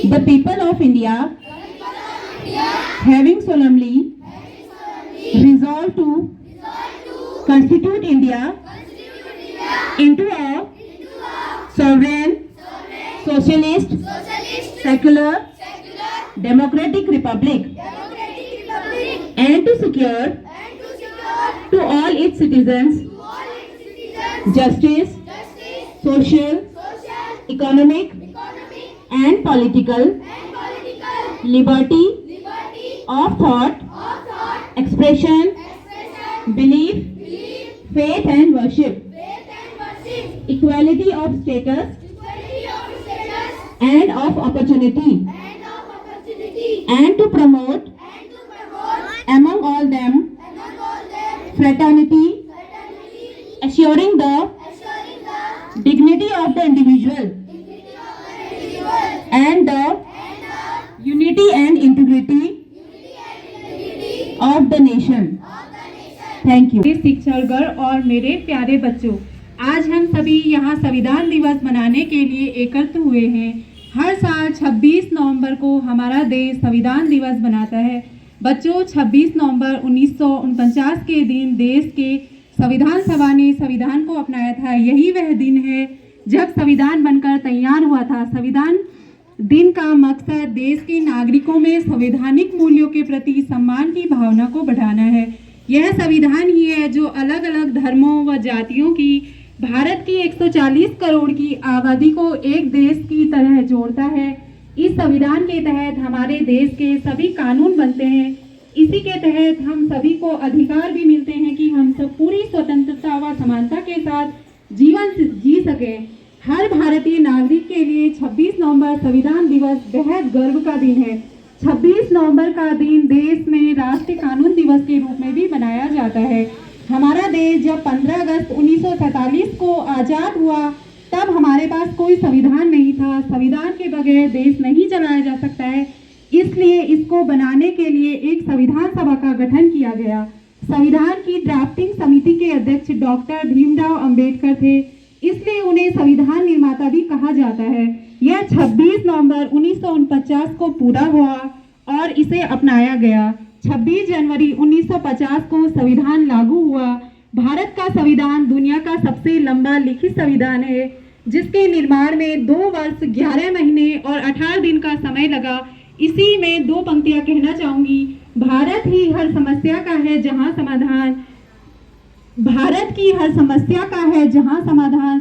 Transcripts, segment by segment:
the people of India, having solemnly resolved to constitute India into a sovereign, socialist, secular, democratic republic, and to secure to all its citizens justice, social, economic, and political liberty of thought, expression, belief, faith and worship, equality of status and of opportunity, and to promote among all them fraternity, assuring the dignity of the individual and the unity and integrity of the nation. Thank you. शिक्षकगण और मेरे प्यारे बच्चों, आज हम सभी यहाँ संविधान दिवस मनाने के लिए एकत्र हुए हैं। हर साल 26 नवंबर को हमारा देश संविधान दिवस मनाता है। बच्चों, 26 नवंबर 1949 के दिन देश के संविधान सभा ने संविधान को अपनाया था। यही वह दिन है जब संविधान बनकर तैयार हुआ था। संविधान दिन का मकसद देश के नागरिकों में संवैधानिक मूल्यों के प्रति सम्मान की भावना को बढ़ाना है। यह संविधान ही है जो अलग अलग धर्मों व जातियों की भारत की 140 करोड़ की आबादी को एक देश की तरह जोड़ता है। इस संविधान के तहत हमारे देश के सभी कानून बनते हैं। इसी के तहत हम सभी को अधिकार भी मिलते हैं कि हम सब पूरी स्वतंत्रता व समानता के साथ जीवन जी सकें। हर भारतीय नागरिक के लिए 26 नवंबर संविधान दिवस बेहद गर्व का दिन है। 26 नवंबर का दिन देश में राष्ट्रीय कानून दिवस के रूप में भी मनाया जाता है। हमारा देश जब 15 अगस्त 1947 को आज़ाद हुआ तब हमारे पास कोई संविधान नहीं था। संविधान के बगैर देश नहीं चलाया जा सकता है, इसलिए इसको बनाने के लिए एक संविधान सभा का गठन किया गया। संविधान की ड्राफ्टिंग समिति के अध्यक्ष डॉक्टर भीमराव अंबेडकर थे, इसलिए उन्हें संविधान निर्माता भी कहा जाता है। यह 26 नवंबर 1949 को पूरा हुआ और इसे अपनाया गया। 26 जनवरी 1950 को संविधान लागू हुआ। भारत का संविधान दुनिया का सबसे लंबा लिखित संविधान है, जिसके निर्माण में 2 वर्ष 11 महीने और 18 दिन का समय लगा। इसी में 2 पंक्तियां कहना चाहूंगी। भारत ही हर समस्या का है जहां समाधान, भारत की हर समस्या का है जहां समाधान,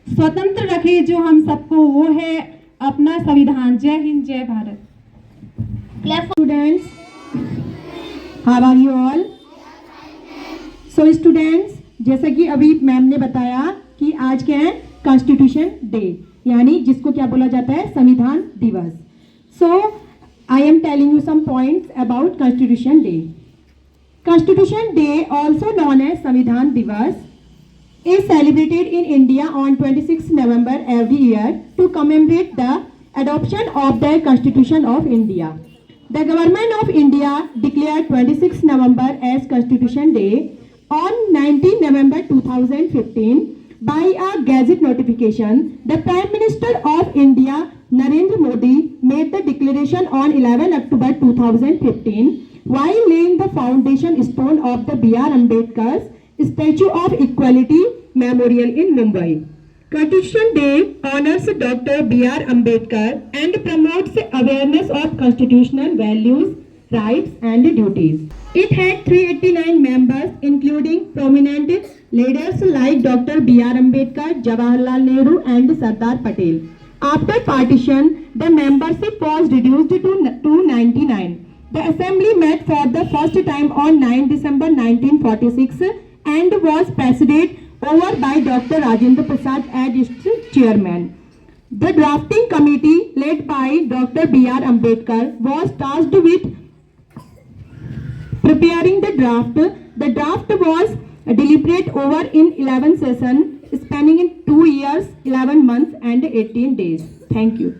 स्वतंत्र रखे जो हम सबको, वो है अपना संविधान। जय हिंद, जय Bharat. Students, how are you all? So students, जैसा कि अभी मैम ने बताया कि आज क्या है, कॉन्स्टिट्यूशन डे, यानी जिसको क्या बोला जाता है, संविधान दिवस। So I am telling you some points about Constitution Day. Constitution Day, also known as Samvidhan Divas, is celebrated in India on 26 November every year to commemorate the adoption of the Constitution of India. The Government of India declared 26 November as Constitution Day on 19 November 2015 by a Gazette notification. The Prime Minister of India, Narendra Modi, made the declaration on 11 October 2015 while laying the foundation stone of the B.R. Ambedkar's Statue of Equality Memorial in Mumbai. Constitution Day honors Dr. B.R. Ambedkar and promotes awareness of constitutional values, rights and duties. It had 389 members, including prominent leaders like Dr. B.R. Ambedkar, Jawaharlal Nehru and Sardar Patel. After partition, the membership was reduced to 299. The assembly met for the first time on 9 December 1946 and was presided over by Dr. Rajendra Prasad as its chairman. The drafting committee led by Dr. B.R. Ambedkar was tasked with preparing the draft. The draft was deliberate over in 11 sessions spanning in 2 years, 11 months and 18 days. Thank you.